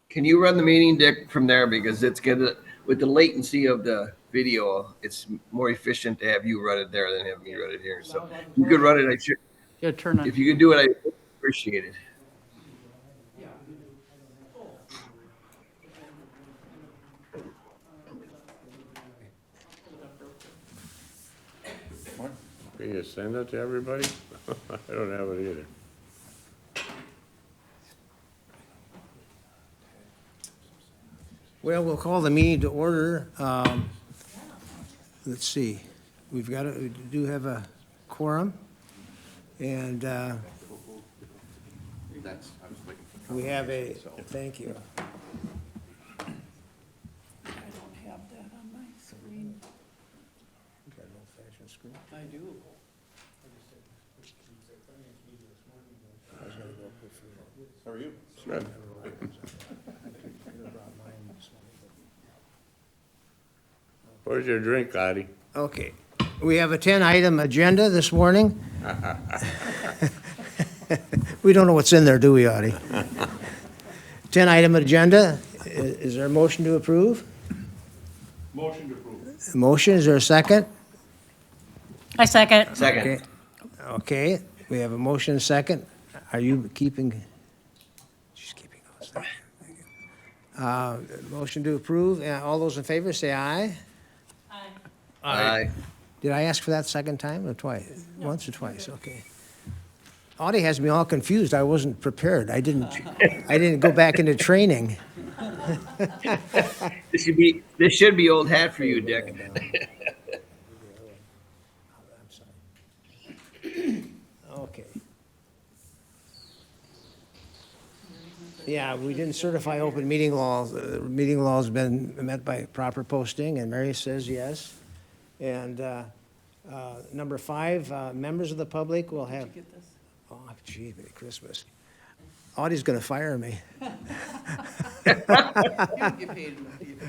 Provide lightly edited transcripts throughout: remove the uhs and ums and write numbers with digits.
Can you run the meeting, Dick, from there? Because it's gonna, with the latency of the video, it's more efficient to have you run it there than have me run it here. So you could run it. I should, Yeah, turn on. if you could do it, I appreciate it. Can you send it to everybody? I don't have it either. Well, we'll call the meeting to order. Let's see, we do have a quorum, and we have a, thank you. I don't have that on my screen. Got an old-fashioned screen? I do. I was gonna go up with you. How are you? Good. I could have brought mine this morning, Where's your drink, Audie? but- Okay, we have a 10-item agenda this morning. We don't know what's in there, do we, Audie? 10-item agenda. Is there a motion to approve? Motion to approve. Motion, is there a second? I second. Second. Okay, okay, we have a motion, and a second. Are you keeping? She's keeping those. Motion to approve. All those in favor, say aye. Aye. Did I ask for that second time or twice? Once or twice, okay. Audie has me all confused. I wasn't prepared. I didn't go back into training. This should be old hat for you, Dick. Okay. Yeah, we didn't certify open meeting laws. Meeting law has been met by proper posting, and Mary says yes. And number 5, members of the public will have, Get this. oh, gee, Merry Christmas. Audie's gonna fire me. You don't get paid enough to get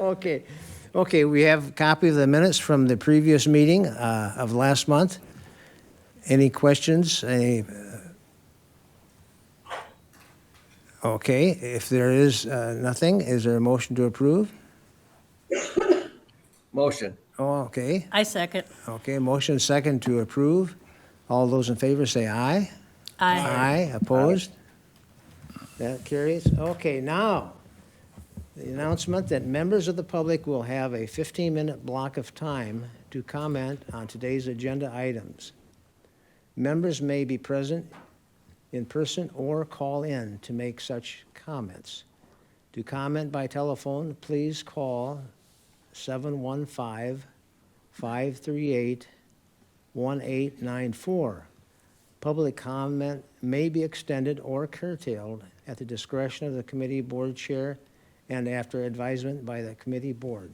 fired. Okay, we have a copy of the minutes from the previous meeting of last month. Any questions? Okay, if there is nothing, is there a motion to approve? Motion. Oh, okay, I second. okay, motion second to approve. All those in favor say aye. Aye. Aye, opposed? That carries. Okay, now, the announcement that members of the public will have a 15-minute block of time to comment on today's agenda items. Members may be present in person or call in to make such comments. To comment by telephone, please call 715-538-1894. Public comment may be extended or curtailed at the discretion of the committee board chair and after advisement by the committee board.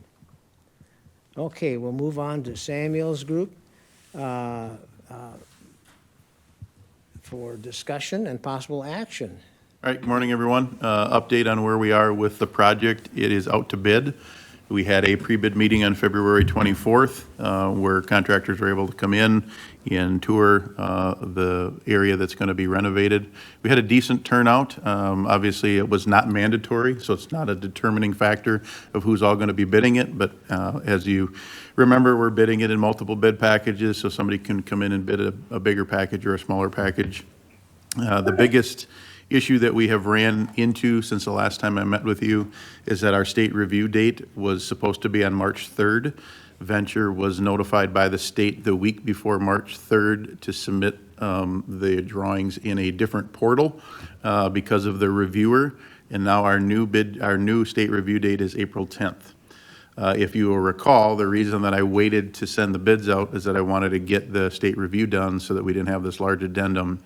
Okay, we'll move on to Samuel's group for discussion and possible action. All right, good morning, everyone. Update on where we are with the project. It is out to bid. We had a pre-bid meeting on February 24th where contractors were able to come in and tour the area that's going to be renovated. We had a decent turnout. Obviously, it was not mandatory, so it's not a determining factor of who's all going to be bidding it. But as you remember, we're bidding it in multiple bid packages, so somebody can come in and bid a bigger package or a smaller package. The biggest issue that we have ran into since the last time I met with you is that our state review date was supposed to be on March 3rd. Venture was notified by the state the week before March 3rd to submit the drawings in a different portal because of the reviewer. And now our new state review date is April 10th. If you will recall, the reason that I waited to send the bids out is that I wanted to get the state review done so that we didn't have this large addendum.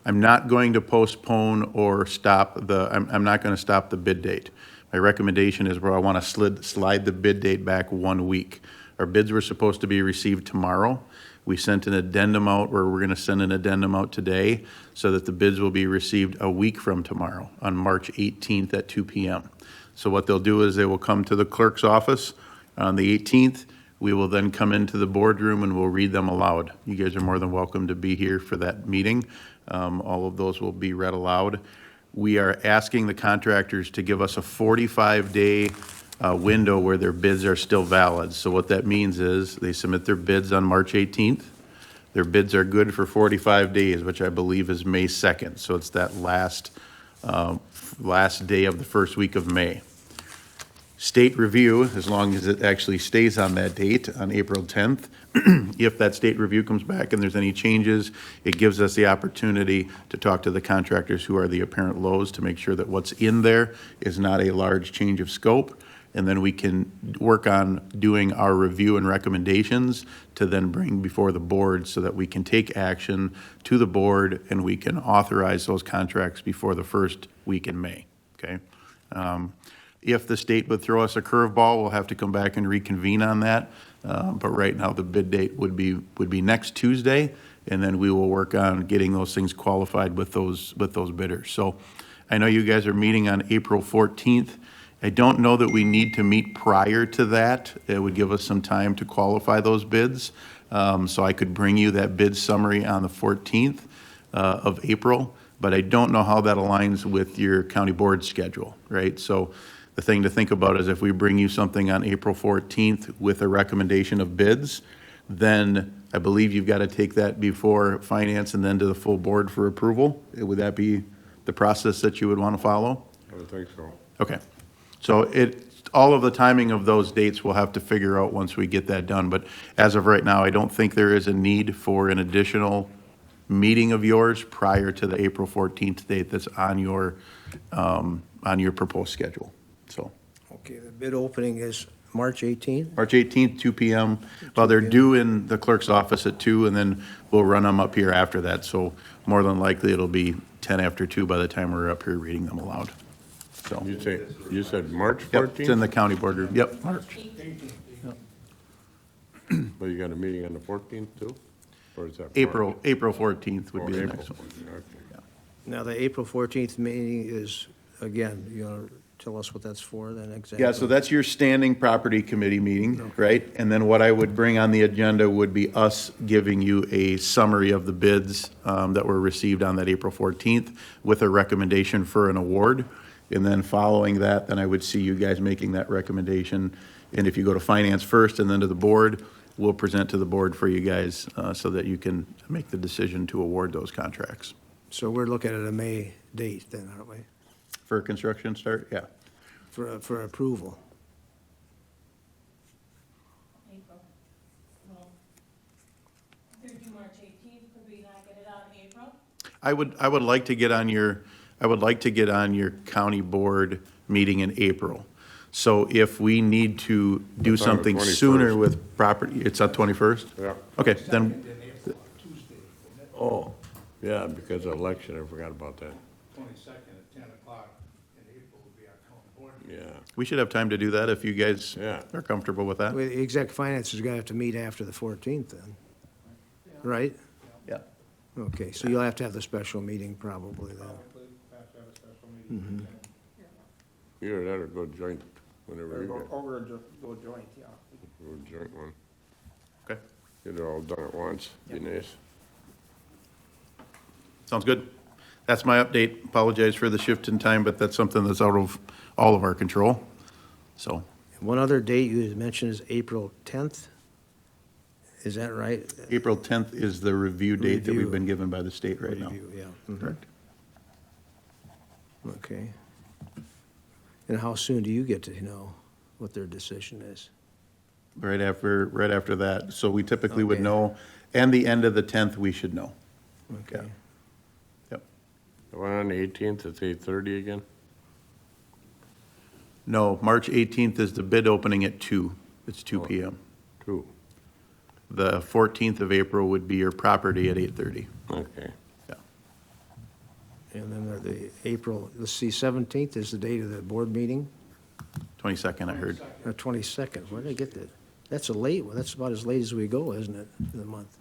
I'm not going to postpone or stop I'm not going to stop the bid date. My recommendation is where I want to slide the bid date back 1 week. Our bids were supposed to be received tomorrow. We sent an addendum out, or we're going to send an addendum out today so that the bids will be received a week from tomorrow on March 18th at 2 p.m. So what they'll do is they will come to the clerk's office on the 18th. We will then come into the boardroom and we'll read them aloud. You guys are more than welcome to be here for that meeting. All of those will be read aloud. we are asking the contractors to give us a 45-day window where their bids are still valid. So what that means is they submit their bids on March 18th. Their bids are good for 45 days, which I believe is May 2nd. So it's that last day of the first week of May. State review, as long as it actually stays on that date, on April 10th, if that state review comes back and there's any changes, it gives us the opportunity to talk to the contractors who are the apparent lows to make sure that what's in there is not a large change of scope. And then we can work on doing our review and recommendations to then bring before the board so that we can take action to the board and we can authorize those contracts before the first week in May, okay? If the state would throw us a curveball, we'll have to come back and reconvene on that. But right now, the bid date would be next Tuesday, and then we will work on getting those things qualified with those bidders. So I know you guys are meeting on April 14th. I don't know that we need to meet prior to that. It would give us some time to qualify those bids. So I could bring you that bid summary on the 14th of April, but I don't know how that aligns with your county board schedule, right? So the thing to think about is if we bring you something on April 14th with a recommendation of bids, then I believe you've got to take that before finance and then to the full board for approval. Would that be the process that you would want to follow? I would think so. Okay. So all of the timing of those dates we'll have to figure out once we get that done. But as of right now, I don't think there is a need for an additional meeting of yours prior to the April 14th date that's on your proposed schedule. So Okay, the bid opening is March 18th? March 18th, 2 PM. Well, they're due in the clerk's office at 2, and then we'll run them up here after that. So more than likely, it'll be 10 after 2 by the time we're up here reading them aloud. So, You said March yep, it's in 14th? the county board group. Yep, March. But you got a meeting on the 14th too? Or is that? March? April 14th would Or be the April next one. 14th, okay. Now, the April 14th meeting is, again, you want to tell us what that's for then exactly? Yeah, so that's your standing property committee meeting, right? And then what I would bring on the agenda would be us giving you a summary of the bids that were received on that April 14th with a recommendation for an award. And then following that, then I would see you guys making that recommendation. And if you go to finance first and then to the board, we'll present to the board for you guys so that you can make the decision to award those contracts. So we're looking at a May date then, aren't we, For construction start, yeah. for approval? April. Well, they're due March 18th, could we not get it out in April? I would like to get on your county board meeting in April. So if we need to do It's on the something sooner 21st. with property, it's on 21st? Yeah. Okay, then, Oh, yeah, because of election, I forgot about that. 22nd at 10 o'clock in April will be our county board meeting. Yeah, we should have time to do that if you guys Yeah. are comfortable with that. Well, the exec finance is going to have to meet after the 14th then, right? Yeah. Okay, so you'll have to have the special meeting probably then. Probably have to have a special meeting. either that or go joint, whenever you get, Or go joint, yeah. go joint one. Okay, Get it all done at once, be nice. sounds good. That's my update. Apologize for the shift in time, but that's something that's out of all of our control. So, One other date you had mentioned is April 10th? Is that right? April 10th is the review date that we've Review. been given by the state right now. Review, yeah. Mhm. Correct. Okay. And how soon do you get to know what their decision is? Right after that. So we typically would Okay. know, and the end of the 10th, we should know. Okay. Yep. The one on the 18th, it's 8:30 again? No, March 18th is the bid opening at 2. It's 2 PM. 2, The 14th of April would be your property at 8:30. okay. Yeah. And then the April, let's see, 17th is the date of the board meeting? 22nd, I heard. 22nd, where did I get that? That's a late one, that's about as late as we go, isn't it, in the month?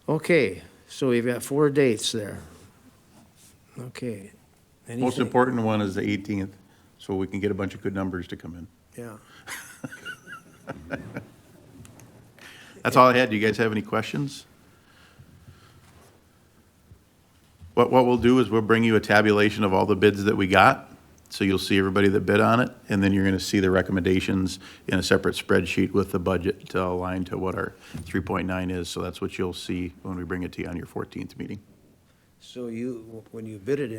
Okay, so we've got 4 dates there. Okay. Most Anything- important one is the 18th, so we can get a bunch of good numbers to come in. Yeah. That's all I had. Do you guys have any questions? What we'll do is we'll bring you a tabulation of all the bids that we got, so you'll see everybody that bid on it, and then you're gonna see the recommendations in a separate spreadsheet with the budget to align to what our 3.9 is, so that's what you'll see when we bring it to you on your 14th meeting. So when you bid it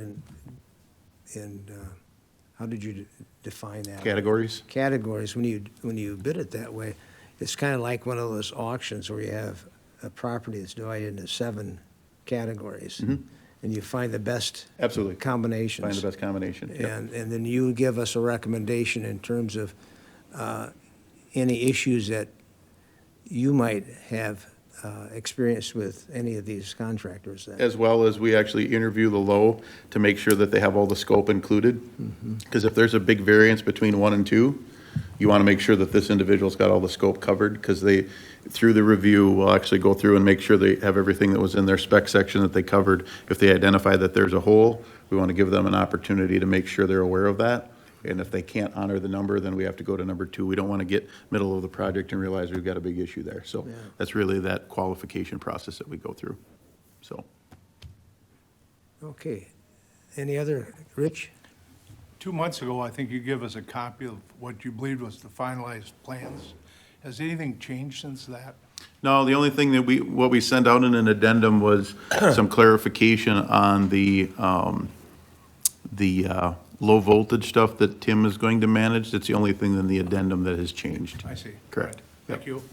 how did you define that? Categories? Categories, when you bid it that way, it's kind of like one of those auctions where you have a property that's divided into 7 categories. And you find the best Absolutely. combinations. Find the best combination. Yep. And then you give us a recommendation in terms of any issues that you might have experienced with any of these contractors then. As well as we actually interview the low to make sure that they have all the scope included. Because if there's a big variance between 1 and 2, you want to make sure that this individual's got all the scope covered, because they, through the review, will actually go through and make sure they have everything that was in their spec section that they covered. If they identify that there's a hole, we want to give them an opportunity to make sure they're aware of that. And if they can't honor the number, then we have to go to number 2. We don't want to get middle of the project and realize we've got a big issue there. So Yeah. that's really that qualification process that we go through, so. Okay. Any other, Rich? 2 months ago, I think you gave us a copy of what you believed was the finalized plans. Has anything changed since that? No, the only thing that what we sent out in an addendum was some clarification on the low voltage stuff that Tim is going to manage. That's the only thing in the addendum that has changed. I see. Correct. Thank you.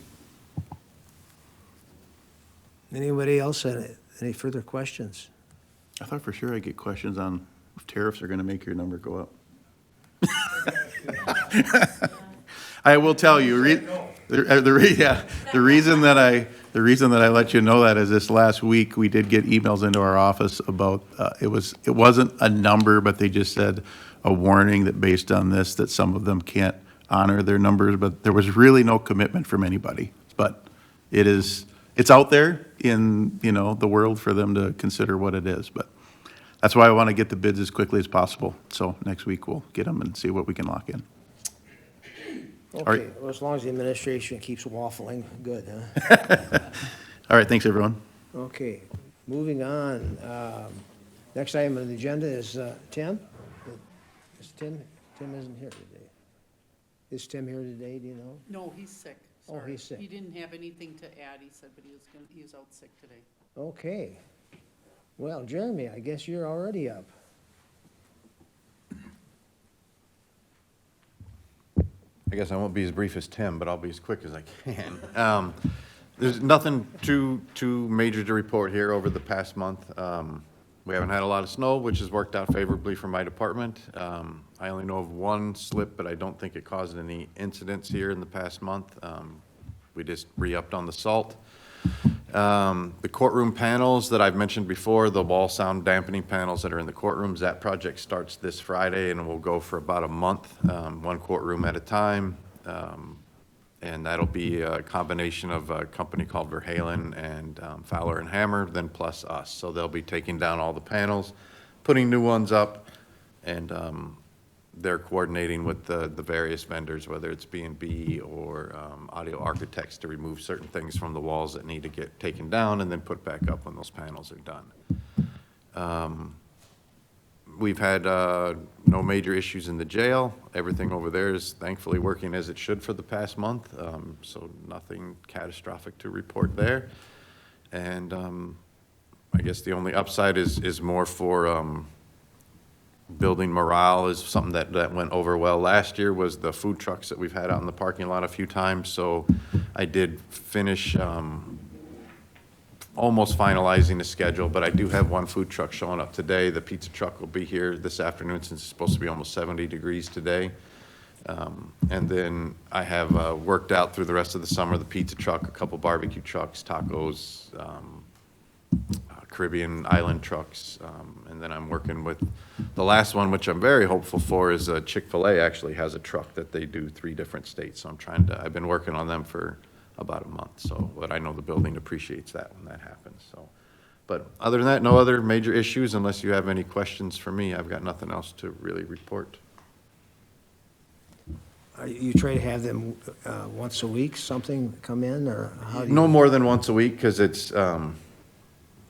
Anybody else have any further questions? I thought for sure I'd get questions on if tariffs are gonna make your number go up. I will tell you, the reason that I let you know that is this last week, we did get emails into our office about, it wasn't a number, but they just said a warning that based on this, that some of them can't honor their numbers, but there was really no commitment from anybody. But it's out there in, the world for them to consider what it is, but that's why I want to get the bids as quickly as possible. So next week, we'll get them and see what we can lock in. right. Okay, well, as long as the administration keeps waffling, good, huh? All right, thanks, everyone. Okay, moving on. Next item on the agenda is Tim. Tim isn't here today. Is Tim here today, do you know? No, he's sick. Oh, Sorry. he's sick. He didn't have anything to add, he said, but he was out sick today. Okay. Well, Jeremy, I guess you're already up. I guess I won't be as brief as Tim, but I'll be as quick as I can. There's nothing too major to report here over the past month. We haven't had a lot of snow, which has worked out favorably for my department. I only know of one slip, but I don't think it caused any incidents here in the past month. We just re-upped on the salt. The courtroom panels that I've mentioned before, the wall sound dampening panels that are in the courtrooms, that project starts this Friday and will go for about a month, one courtroom at a time. And that'll be a combination of a company called Verhalen and Fowler and Hammer, then plus us. So they'll be taking down all the panels, putting new ones up, and they're coordinating with the various vendors, whether it's B&B or audio architects, to remove certain things from the walls that need to get taken down and then put back up when those panels are done. We've had no major issues in the jail. Everything over there is thankfully working as it should for the past month, so nothing catastrophic to report there. And I guess the only upside is more for building morale is something that went over well last year, was the food trucks that we've had out in the parking lot a few times. So I did finish almost finalizing the schedule, but I do have one food truck showing up today. The pizza truck will be here this afternoon since it's supposed to be almost 70 degrees today. And then I have worked out through the rest of the summer the pizza truck, a couple barbecue trucks, tacos, Caribbean island trucks, and then I'm working with the last one, which I'm very hopeful for, is Chick-fil-A actually has a truck that they do 3 different states. So I've been working on them for about a month. So, but I know the building appreciates that when that happens. So, but other than that, no other major issues. Unless you have any questions for me, I've got nothing else to really report. You try to have them once a week, something come in, or how do you? No more than once a week, because it's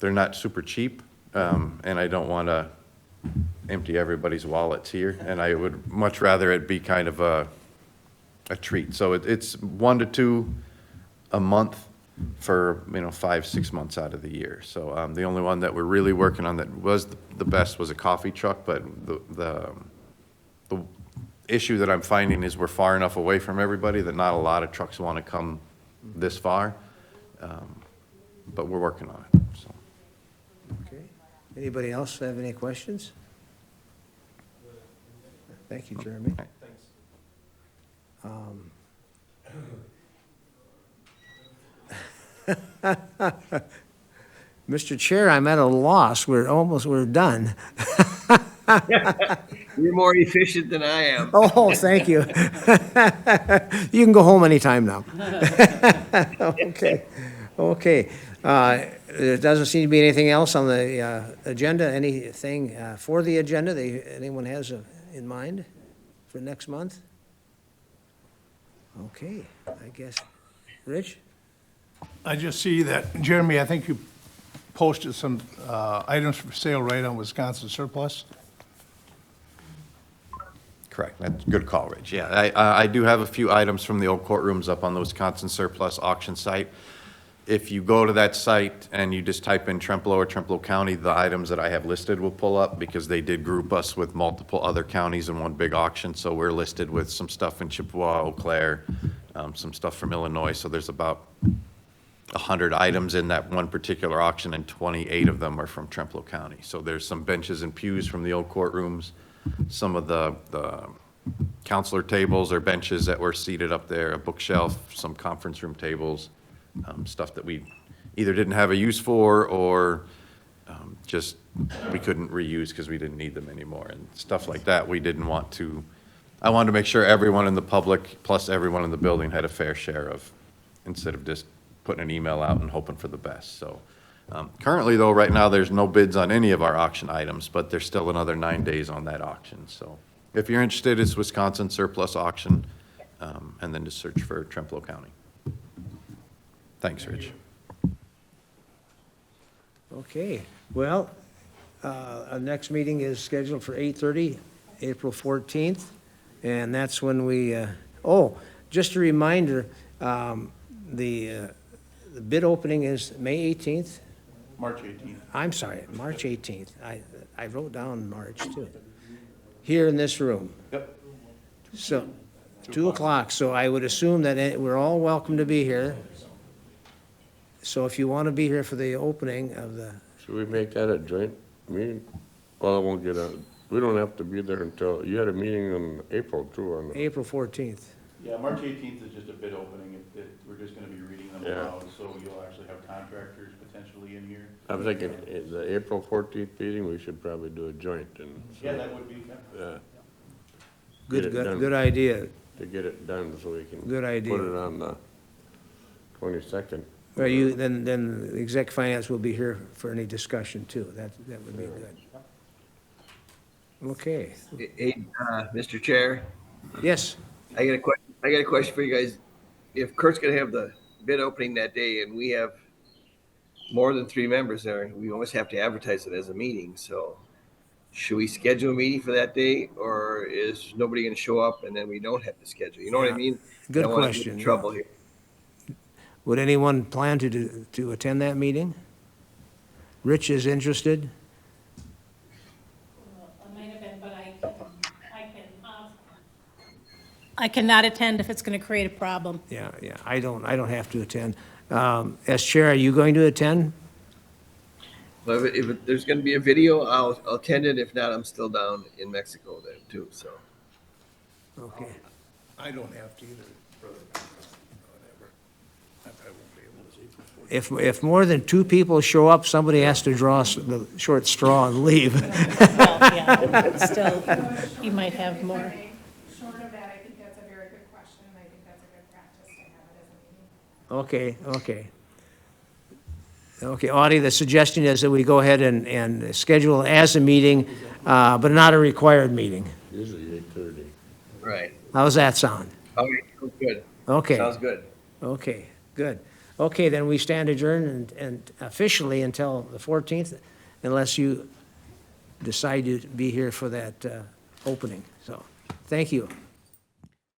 they're not super cheap. and I don't want to empty everybody's wallets here, and I would much rather it be kind of a treat. So it's 1 to 2 a month for, 5, 6 months out of the year. So the only one that we're really working on that was the best was a coffee truck, but the issue that I'm finding is we're far enough away from everybody that not a lot of trucks want to come this far. But we're working on it, so. Okay. Anybody else have any questions? Thank you, Jeremy. Mr. Chair, I'm at a loss. We're done. You're more efficient than I am. Oh, thank you. You can go home anytime now. Okay, okay. There doesn't seem to be anything else on the agenda, anything for the agenda that anyone has in mind for next month? Okay, I guess. Rich? I just see that, Jeremy, I think you posted some items for sale right on Wisconsin Surplus. Correct. That's a good call, Rich. Yeah, I do have a few items from the old courtrooms up on the Wisconsin Surplus auction site. If you go to that site and you just type in Trempealeau or Trempealeau County, the items that I have listed will pull up because they did group us with multiple other counties in one big auction. So we're listed with some stuff in Chippewa, Eau Claire, some stuff from Illinois. So there's about 100 items in that one particular auction, and 28 of them are from Trempealeau County. So there's some benches and pews from the old courtrooms, some of the counselor tables or benches that were seated up there, a bookshelf, some conference room tables, stuff that we either didn't have a use for or just we couldn't reuse because we didn't need them anymore. And stuff like that we didn't want to, I wanted to make sure everyone in the public plus everyone in the building had a fair share of, instead of just putting an email out and hoping for the best. So currently though, right now, there's no bids on any of our auction items, but there's still another 9 days on that auction. So if you're interested, it's Wisconsin Surplus Auction, and then just search for Trempealeau County. Thanks, Rich. Okay, well, our next meeting is scheduled for 8:30, April 14th, and that's when we, just a reminder, the bid opening is May 18th. March 18th. I'm sorry, March 18th. I wrote down March too. Here in this room. Yep. So, 2 o'clock, so I would assume that we're all welcome to be here. So if you want to be here for the opening of the, Should we make that a joint meeting? Well, it won't get out, we don't have to be there until, you had a meeting in April too, on the, April 14th. Yeah, March 18th is just a bid opening. We're just going to be reading them Yeah. aloud, so you'll actually have contractors potentially in here. I'm thinking, the April 14th meeting, we should probably do a joint and. Yeah, that would be, Yeah. Good, Get it good, done. good idea. To get it done so we can. Good idea. Put it on the 22nd. Well, then the exec finance will be here for any discussion too. That would be good. Okay, Hey, Mr. Chair, yes, I got a question for you guys. If Kurt's gonna have the bid opening that day and we have more than 3 members there, we almost have to advertise it as a meeting. So should we schedule a meeting for that day, or is nobody gonna show up and then we don't have to schedule? You know what I Yeah. mean? Good I don't wanna get in question. trouble here. Would anyone plan to attend that meeting? Rich is interested? Well, I might have been, but I cannot attend if it's going to create a problem. Yeah, I don't have to attend. As chair, are you going to attend? Well, if there's gonna be a video, I'll attend it. If not, I'm still down in Mexico then too, so. Okay. I don't have to either, brother. Whatever. I probably won't be able to. If more than 2 people show up, somebody has to draw the short straw and leave. Well, yeah, still, you might have more. Short of that, I think that's a very good question, and I think that's a good practice to have it as a meeting. Okay. Okay, Audie, the suggestion is that we go ahead and schedule as a meeting, but not a required meeting. Usually 8:30. Right. How's that sound? Okay, sounds good. Okay. Sounds good. Okay, good. Okay, then we stand adjourned and officially until the 14th. unless you decide to be here for that opening. So, thank you.